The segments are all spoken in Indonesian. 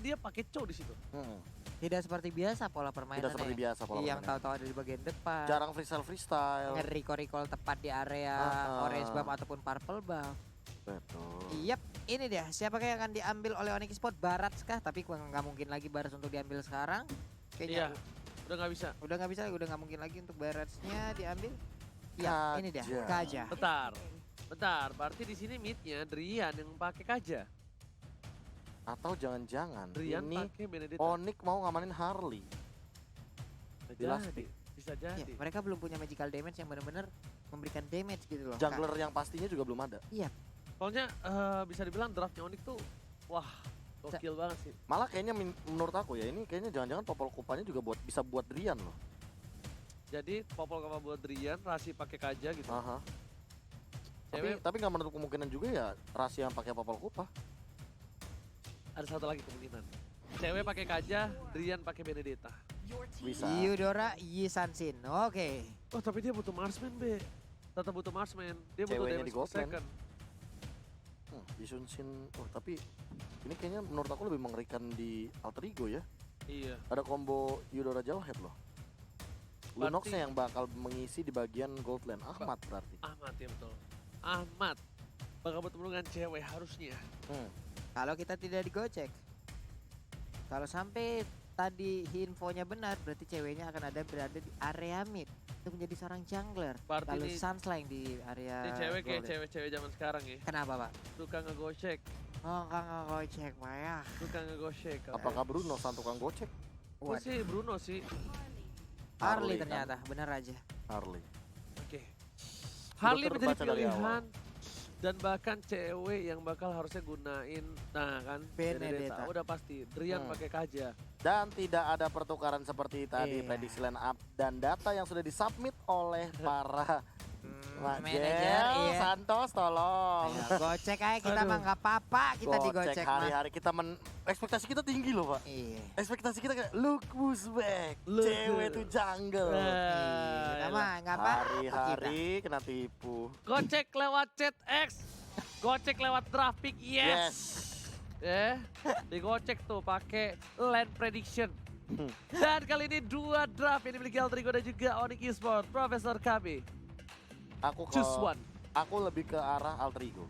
dia pakai Chow di situ. Tidak seperti biasa pola permainannya. Tidak seperti biasa pola Yang permainannya. tahu-tahu ada di bagian depan. Jarang freestyle. Nge-recall tepat di area orange buff ataupun purple buff. Betul. Yap, ini dia. Siapakah yang akan diambil oleh Onyx Esports? Barats kah? Tapi nggak mungkin lagi Barats untuk diambil sekarang. Kayaknya Udah nggak bisa. udah nggak mungkin lagi untuk Baratsnya diambil. Ya, ini dia. Kaja. Bentar. Berarti di sini midnya Drian yang pakai Kaja. Atau jangan-jangan Drian ini pakai Benedetta. Onyx mau ngamanin Harley. Bisa jadi. Ya, mereka belum punya magical damage yang benar-benar memberikan damage gitu loh. Jungler yang pastinya juga belum ada. Iya. Soalnya bisa dibilang draftnya Onyx tuh wah gokil banget sih. Malah kayaknya menurut aku ya ini kayaknya jangan-jangan popol kupanya juga bisa buat Drian loh. Jadi Popol Kupa buat Drian, Rasi pakai Kaja gitu. Aha. Cewek Tapi nggak menutup kemungkinan juga ya Rasi yang pakai popol kupa. ada satu lagi kemungkinan. Cewek pakai Kaja, Drian pakai Benedetta. Bisa. Eudora Yisansin. Oke. Oh tapi dia butuh marksman be. Tetap butuh marksman. Dia butuh Ceweknya damage di per Goldland. second. Yisunsin. Oh tapi ini kayaknya menurut aku lebih mengerikan di Alter Ego ya. Iya. Ada combo Eudora Jawhead loh. Lunoxnya yang bakal mengisi di bagian Goldland. Ahmad berarti. Ahmad ya betul. Ahmad bakal bertemu dengan cewek harusnya. Kalau kita tidak digocek. Kalau sampai tadi infonya benar, berarti ceweknya akan ada berada di area mid untuk menjadi seorang jungler. Berarti Lalu ini- Sunslang di area Ini cewek kayak golden. cewek-cewek zaman sekarang ya. Kenapa Pak? Suka ngegocek. Oh enggak ngegocek Pak ya. Suka ngegocek. Apakah Bruno sang tukang gocek? Gue sih Bruno sih. Harley Harley kan? ternyata, benar aja. Harley. Oke. Harley menjadi terbaca dari pilihan dan bahkan cewek yang bakal harusnya gunain nah kan Benedetta. udah pasti Drian pakai Kaja. Dan tidak ada pertukaran seperti tadi Iya. prediksi line up dan data yang sudah disubmit oleh para Manajer, Jel, iya. Santos tolong. Ya, gocek aja kita Aduh. mah nggak apa-apa kita digocek mah. hari-hari kita ekspektasi kita tinggi loh Pak. Iya. Ekspektasi kita kayak look who's back. Look Cewek good. tuh jungle. Kita mah nggak apa-apa kita. Hari-hari kena tipu. Gocek lewat chat X. Gocek lewat draft pick yes. Digocek tuh pakai land prediction. Dan kali ini 2 draft yang dimiliki Alter Ego dan juga Onyx Esports. Profesor KB. Choose one. Aku lebih ke arah Alter Ego.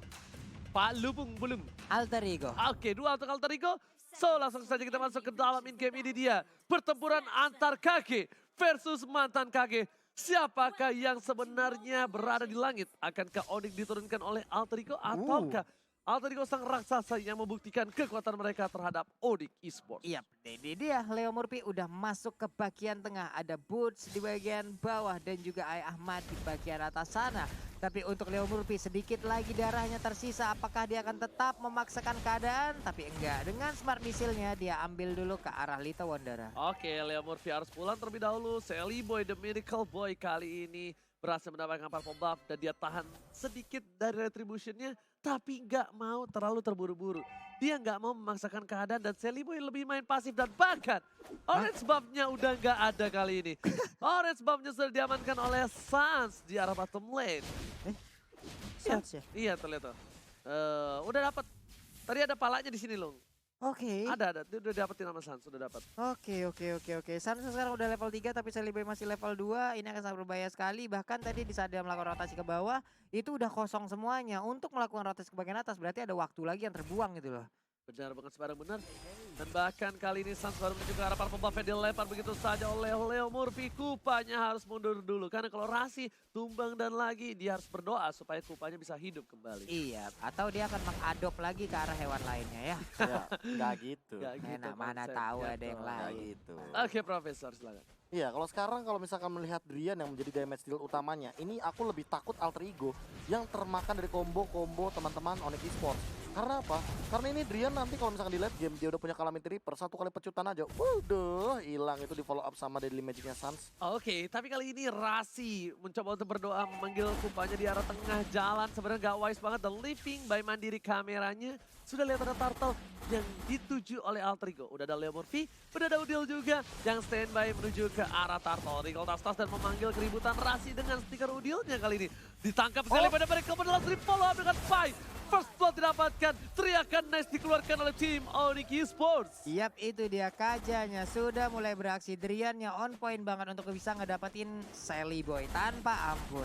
Pak Lubung belum. Alter Ego. Oke, 2 untuk Alter Ego. So, langsung saja kita masuk ke dalam in-game ini dia. Pertempuran antar KG versus mantan KG. Siapakah yang sebenarnya berada di langit? Akankah Onyx diturunkan oleh Alter Ego? Ataukah Alter Ego sang raksasa yang membuktikan kekuatan mereka terhadap Onyx Esports? Iya, ini dia Leo Murphy udah masuk ke bagian tengah. Ada Boots di bagian bawah dan juga Ai Ahmad di bagian atas sana. Tapi untuk Leo Murphy sedikit lagi darahnya tersisa. Apakah dia akan tetap memaksakan keadaan? Tapi enggak. Dengan smart misilnya dia ambil dulu ke arah Lita Wondara. Oke, Leo Murphy harus pulang terlebih dahulu. Sally Boy, The Miracle Boy kali ini berhasil mendapatkan purple buff dan dia tahan sedikit dari retributionnya. Tapi nggak mau terlalu terburu-buru. Dia nggak mau memaksakan keadaan dan Sally Boy lebih main pasif dan bahkan orange buff-nya udah nggak ada kali ini. Orange buff-nya sudah diamankan oleh Sans di arah bottom lane. Sans ya? Iya terlihat tuh. Udah dapat. Tadi ada palanya di sini loh. Oke. Ada. Dia udah dapetin nama Sans, sudah dapat. Oke. Sans sekarang udah level 3 tapi Sally Boy masih level 2. Ini akan sangat berbahaya sekali. Bahkan tadi di saat dia melakukan rotasi ke bawah, itu udah kosong semuanya. Untuk melakukan rotasi ke bagian atas berarti ada waktu lagi yang terbuang gitu loh. Benar banget, sebarang benar. Dan bahkan kali ini Sans baru menuju ke arah purple buff yang dilempar begitu saja oleh Leo Murphy. Kupanya harus mundur dulu. Karena kalau Rasi tumbang dan lagi dia harus berdoa supaya kupanya bisa hidup kembali. Iya, atau dia akan mengadop lagi ke arah hewan lainnya ya. Ya, nggak gitu. Nggak gitu Enak, mana konsepnya tahu ada yang tuh. Nggak lain. gitu. Oke Profesor, silakan. Iya, kalau sekarang kalau misalkan melihat Drian yang menjadi damage deal utamanya, ini aku lebih takut Alter Ego yang termakan dari combo-combo teman-teman Onyx Esports. Karena apa? Karena ini Drian nanti kalau misalkan di late game dia udah punya Calamity Reaper, 1 kali pecutan aja, waduh, hilang itu di follow up sama Deadly Magic-nya Sans. Oke, tapi kali ini Rasi mencoba untuk berdoa memanggil kupanya di arah tengah jalan. Sebenarnya gak wise banget. The Living by Mandiri kameranya. Sudah lihat ada Turtle yang dituju oleh Alter Ego. Udah ada Leo Murphy, udah ada Udil juga yang standby menuju ke arah Turtle. Recall tas-tas dan memanggil keributan Rasi dengan stiker Udilnya kali ini. Ditangkap sekali pada mereka adalah Drip follow up dengan Fight. first blood didapatkan. Teriakan nice dikeluarkan oleh tim Onyx Esports. Yap, itu dia Kajanya sudah mulai beraksi. Driannya on point banget untuk bisa ngedapetin Sally Boy tanpa ampun.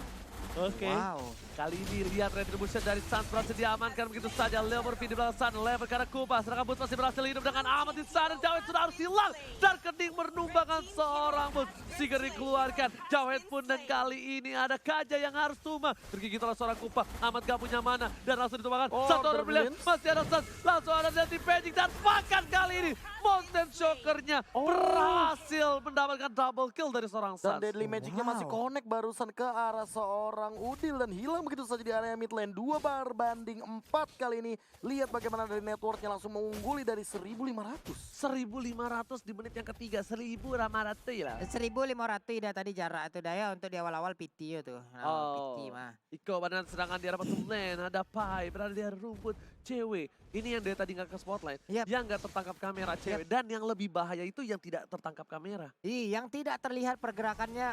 Oke. Wow. Kali ini lihat retribution dari Suns berhasil diamankan begitu saja. Leo Murphy di belakang Sun, level ke arah Kupa. Sedangkan Boots masih berhasil hidup dengan aman di sana. Jawed sudah harus hilang. Dan Kening menumbangkan seorang Boots. Seeger dikeluarkan. Jawed pun dan kali ini ada Kaja yang harus tumbang. Tergigit oleh seorang Kupa. Amat gak punya mana. Dan langsung ditumbangkan. Satu orang bilang masih ada Suns. Langsung ada Nanti Magic. Dan bahkan kali ini Mountain Shocker-nya berhasil mendapatkan double kill dari seorang Dan Suns. Deadly Magic-nya masih connect barusan ke arah seorang Udil dan hilang begitu saja di area mid lane. 2 banding 4 kali ini. Lihat bagaimana dari networknya langsung mengungguli dari 1.500. 1.500 di menit yang ketiga, 1.500 lah. 1.500 dah tadi jarak itu daya untuk di awal-awal PT tuh. PT mah. Iko badan sedangkan di arah bottom lane ada Pai berada di arah rumput cewek. Ini yang dari tadi nggak ke spotlight, Yap. yang nggak tertangkap kamera cewek. Dan yang lebih bahaya itu yang tidak tertangkap kamera. Yang tidak terlihat pergerakannya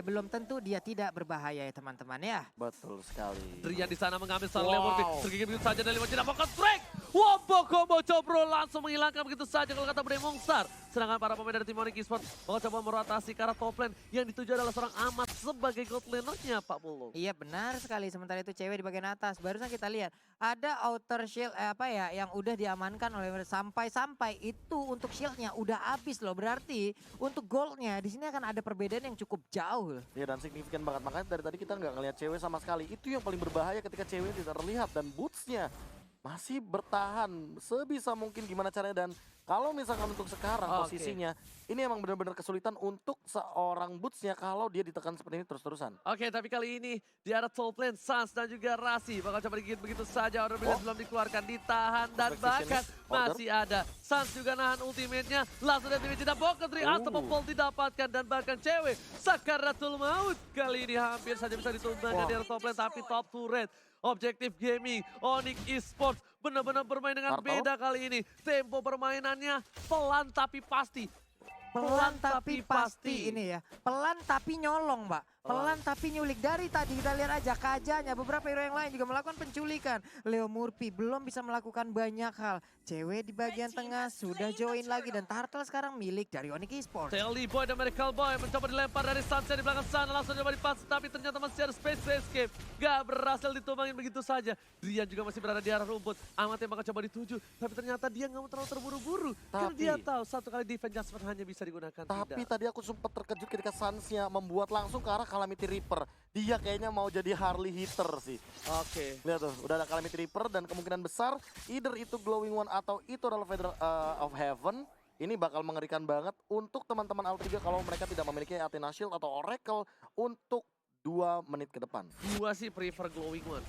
belum tentu dia tidak berbahaya ya teman-teman ya. Betul sekali. Drian di sana mengambil seorang Leo Murphy. Tergigit begitu saja dari 5 tidak makan track. Wombo combo Cobro langsung menghilangkan begitu saja kalau kata Bre Mongstar. Sedangkan para pemain dari tim Onyx Esports bakal coba merotasi ke arah top lane yang dituju adalah seorang Amat sebagai god laner-nya Pak Pulung. Iya benar sekali, sementara itu cewek di bagian atas. Barusan kita lihat ada outer shield yang udah diamankan oleh sampai itu untuk shieldnya udah habis loh. Berarti untuk goldnya di sini akan ada perbedaan yang cukup jauh. Ya dan signifikan banget, makanya dari tadi kita nggak ngelihat cewek sama sekali. Itu yang paling berbahaya ketika cewek tidak terlihat dan bootsnya masih bertahan sebisa mungkin gimana caranya. Dan kalau misalkan untuk sekarang posisinya ini emang benar-benar kesulitan untuk seorang bootsnya kalau dia ditekan seperti ini terus-terusan. Oke, tapi kali ini di arah top lane Suns dan juga Rasi bakal coba digigit begitu saja. Order Blitz belum dikeluarkan, ditahan dan bahkan masih ada. Suns juga nahan ultimate-nya. Langsung dari tidak Boket Tri Unstoppable didapatkan dan bahkan cewek Sakaratul Maut kali ini hampir saja bisa ditumbangkan di arah top lane, tapi top turret Objective Gaming, Onyx Esports benar-benar bermain dengan beda kali ini. Tempo permainannya pelan tapi pasti. Pelan tapi pasti ini ya. Pelan tapi nyolong, Mbak. Pelan tapi nyulik. Dari tadi kita lihat aja Kajanya, beberapa hero yang lain juga melakukan penculikan. Leo Murphy belum bisa melakukan banyak hal. Cewek di bagian tengah sudah join lagi dan Turtle sekarang milik dari Onyx Esports. Sally Boy dan Miracle Boy mencoba dilempar dari Sunset di belakang sana, langsung coba dipas, tapi ternyata masih ada space escape. Gak berhasil ditumbangin begitu saja. Drian juga masih berada di arah rumput. Amat yang bakal coba dituju, tapi ternyata dia nggak mau terlalu terburu-buru. Karena dia tahu satu kali defense Jasper hanya bisa digunakan. Tapi tadi aku sempat terkejut ketika Suns-nya membuat langsung ke arah Calamity Reaper. Dia kayaknya mau jadi Harley hitter sih. Oke. Lihat tuh, udah ada Calamity Reaper dan kemungkinan besar either itu Glowing One atau itu adalah Feather of Heaven. Ini bakal mengerikan banget untuk teman-teman Alt3 kalau mereka tidak memiliki Athena Shield atau Oracle untuk 2 menit ke depan. Gua sih prefer Glowing One.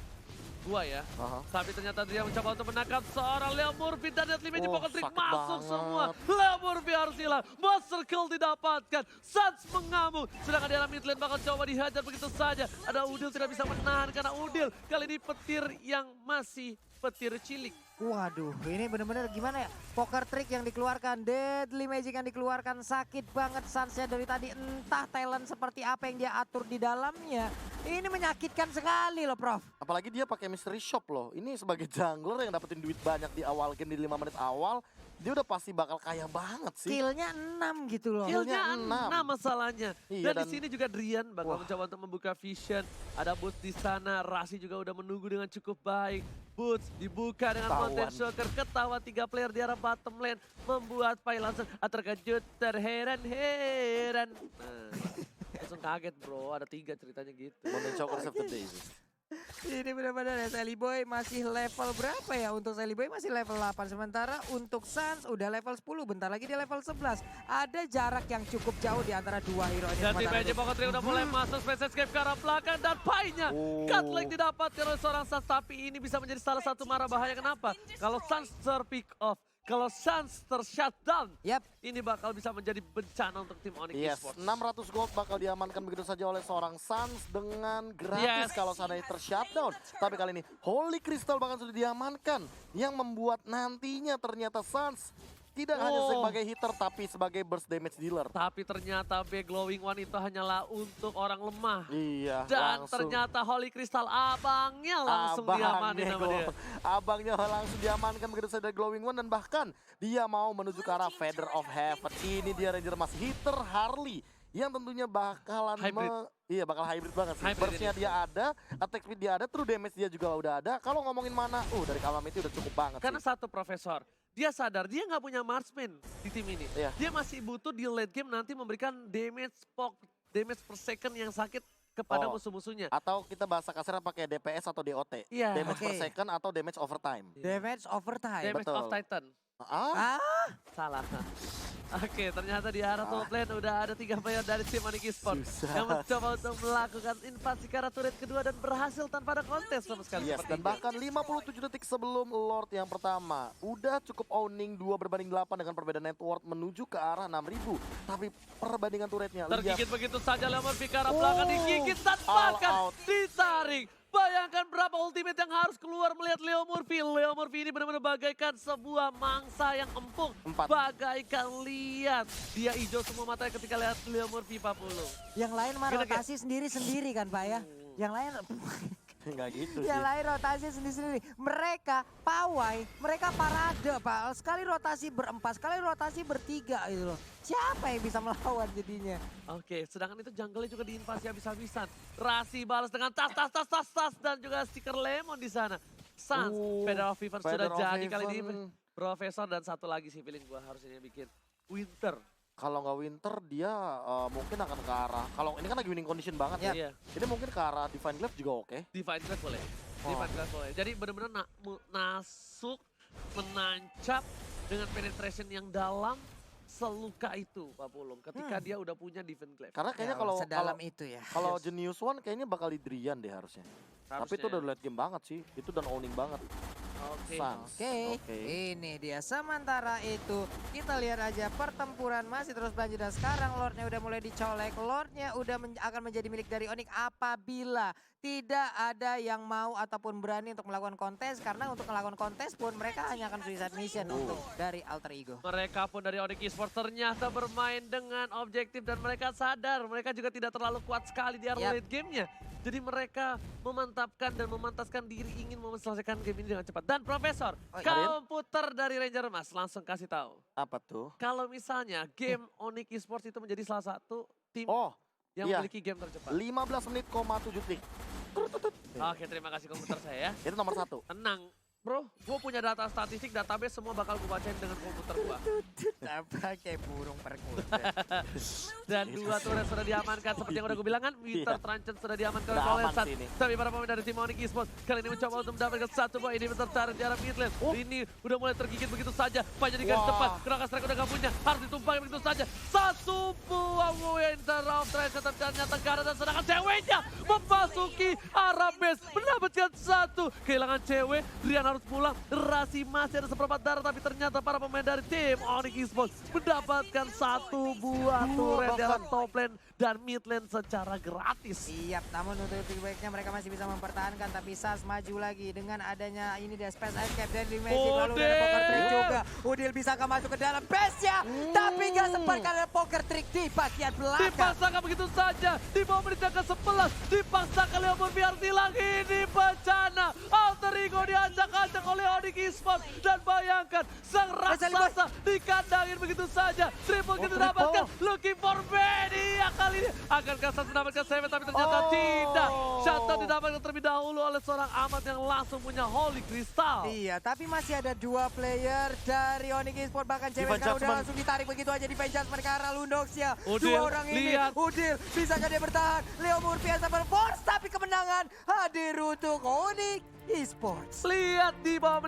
Gua ya. Tapi ternyata dia mencoba untuk menangkap seorang Leo Murphy dan Deadly Magic Pocket Trick masuk semua. Leo Murphy harus hilang. Monster kill didapatkan. Suns mengamuk. Sedangkan di dalam mid lane bakal coba dihajar begitu saja. Ada Udil tidak bisa menahan karena Udil kali ini petir yang masih petir cilik. Waduh, ini bener-bener gimana ya? Poker trick yang dikeluarkan, Deadly Magic yang dikeluarkan, sakit banget Suns-nya dari tadi. Entah talent seperti apa yang dia atur di dalamnya. Ini menyakitkan sekali loh, Prof. Apalagi dia pakai mystery shop loh. Ini sebagai jungler yang dapetin duit banyak di awal game di 5 menit awal. Dia udah pasti bakal kaya banget sih. Killnya 6 gitu loh. Killnya 6 masalahnya. Iya, dan di sini juga Drian bakal mencoba untuk membuka vision. Ada Boots di sana, Rasi juga udah menunggu dengan cukup baik. Boots dibuka dengan Mountain Shocker, ketawa 3 player di arah bottom lane. Membuat Pai langsung terkejut, terheran-heran. Langsung kaget bro, ada 3 ceritanya gitu. Mountain Shocker save the day sih. Ini benar-benar ya, Sally Boy masih level berapa ya? Untuk Sally Boy masih level 8. Sementara untuk Suns udah level 10. Bentar lagi dia level 11. Ada jarak yang cukup jauh di antara 2 hero ini. Dan tim Magic Pocket Trick udah mulai masuk space escape ke arah belakang. Dan Pai-nya Cutlass didapatkan oleh seorang Suns. Tapi ini bisa menjadi salah satu marah bahaya. Kenapa? Kalau Suns terpick off, kalau Suns ter-shutdown, ini bakal bisa menjadi bencana untuk tim Onyx Esports. 600 gold bakal diamankan begitu saja oleh seorang Suns dengan gratis kalau seandainya ter-shutdown. Tapi kali ini Holy Crystal bahkan sudah diamankan yang membuat nantinya ternyata Suns Tidak hanya Oh. sebagai hitter tapi sebagai burst damage dealer. Tapi ternyata B Glowing One itu hanyalah untuk orang lemah. Iya, Dan langsung. ternyata Holy Crystal abangnya langsung diamanin sama dia. Abangnya langsung diamankan begitu saja dari Glowing One dan bahkan dia mau menuju ke arah Feather of Heaven. Ini dia Ranger Mas hitter Harley yang tentunya bakalan Hybrid. bakal hybrid banget sih. Hybrid Burst-nya dia ada, attack speed dia ada, true damage dia juga udah ada. Kalau ngomongin mana, dari Calamity udah cukup banget Karena sih. satu Profesor, dia sadar dia nggak punya marksman di tim ini. Iya. Dia masih butuh di late game nanti memberikan damage per second yang sakit kepada Oh. musuh-musuhnya. Atau kita bahasa kasarnya pakai DPS atau DOT. Iya. Damage per Oke. second atau damage overtime. Damage overtime. Damage betul. of Titan. Ah, Salah. Oke, ternyata di arah top lane udah ada 3 player dari tim Onyx Esports Susah. yang mencoba untuk melakukan invasi ke arah turret kedua dan berhasil tanpa ada kontes sama sekali. yes, seperti dan itu. bahkan 57 detik sebelum Lord yang pertama. Udah cukup owning 2/8 dengan perbedaan net worth menuju ke arah 6.000. Tapi perbandingan turretnya, lihat. Tergigit begitu saja Leomord ke arah belakang digigit dan All bahkan out. ditarik. Bayangkan berapa ultimate yang harus keluar melihat Leo Murphy. Leo Murphy ini benar-benar bagaikan sebuah mangsa yang empuk. 4. Bagaikan lihat. Dia hijau semua matanya ketika lihat Leo Murphy 40. Yang lain mah Gila, rotasi sendiri-sendiri kan Pak ya. Yang lain Nggak gitu sih. yang lain rotasi sendiri-sendiri. Mereka pawai, mereka parade Pak. Sekali rotasi berempat, sekali rotasi bertiga gitu loh. Siapa yang bisa melawan jadinya? Oke, sedangkan itu jungle-nya juga diinvasi habis-habisan. Rasi balas dengan tas dan juga stiker lemon di sana. Sans, Feather of Heaven sudah Feather of jadi kali ini. Heaven. Profesor dan satu lagi sih feeling gue harusnya bikin Winter. Kalau nggak Winter dia mungkin akan ke arah. Kalau ini kan lagi winning condition banget ya. Iya, Ini mungkin ke arah Divine Glaive juga oke. Divine Glaive boleh. Oh. Divine Glaive boleh. Jadi benar-benar masuk, menancap dengan penetration yang dalam seluka itu Pak Pulung. Ketika dia udah punya Divine Glaive. Karena kayaknya Ya, kalau sedalam itu ya. kalau Yes. Genius One kayaknya bakal di Drian deh harusnya. Tapi itu udah late game banget sih. Itu dan owning banget. Oke. Sans. Oke, ini dia. Sementara itu kita lihat aja pertempuran masih terus berlanjut dan sekarang Lordnya udah mulai dicolek. Lordnya udah akan menjadi milik dari Onyx apabila tidak ada yang mau ataupun berani untuk melakukan kontes. Karena untuk melakukan kontes pun mereka hanya akan suicide mission untuk dari Alter Ego. Mereka pun dari Onyx Esports ternyata bermain dengan objektif dan mereka sadar mereka juga tidak terlalu kuat sekali di area Yap. late gamenya. Jadi mereka memantapkan dan memantaskan diri ingin menyelesaikan game ini dengan cepat. Dan Profesor, Oh, komputer dari Ranger Mas langsung kasih tahu. Apa tuh? Kalau misalnya game Onyx Esports itu menjadi salah satu tim Oh, yang iya. memiliki game tercepat. 15 menit, 7 detik. Oke, terima kasih komputer saya ya. Itu nomor 1. Tenang, bro. Gue punya data statistik, database semua bakal gue bacain dengan komputer gue. Pakai burung perkutut. Dan 2 turret sudah diamankan seperti yang udah gue bilang kan. Winter Iya. Truncheon sudah diamankan Udah oleh aman Valensat. sih ini. Tapi para pemain dari tim Onyx Esports kali ini mencoba untuk mendapatkan satu buah ini tertarik di arah mid lane. Ini udah mulai tergigit begitu saja. Panjadikan Wah. cepat. Krakas Strike udah gak punya. Harus ditumpahkan begitu saja. Satu buah Winter of Truncheon tapi ternyata Gara dan sedangkan ceweknya memasuki arah base. Mendapatkan satu. Kehilangan cewek. Rian harus pulang. Rasi masih ada seperempat darah tapi ternyata para pemain dari tim Onyx Esports mendapatkan satu buah turret di arah top lane dan mid lane secara gratis. Siap, namun untuk baiknya mereka masih bisa mempertahankan. Tapi Sas maju lagi dengan adanya ini dia Space Escape dan di Magic. Lalu ada Poker Trick juga. Udil bisakah masuk ke dalam base-nya? Tapi nggak sempat karena Poker Trick di bagian belakang. Dipaksakan begitu saja. Di bawah menit yang ke-11. Dipaksakan Leomord biar hilang. Ini bencana. Alter Ego diacak-acak oleh Onyx Esports. Dan bayangkan sang raksasa dikandangin begitu saja. Triple kill didapatkan. Looking for Benny. Kali ini akankah Sas mendapatkan save tapi ternyata tidak. Shutdown didapatkan terlebih dahulu oleh seorang Ahmad yang langsung punya Holy Crystal. Iya, tapi masih ada 2 player dari Onyx Esports. Bahkan cewek Divine sekarang udah Judgment. langsung ditarik begitu aja. Divine Judgment ke arah Lundoxia. Udil, 2 orang ini. lihat. Udil, bisakah dia bertahan? Leo Murphy yang berforce, tapi kemenangan hadir untuk Onyx Esports. Lihat di bawah menit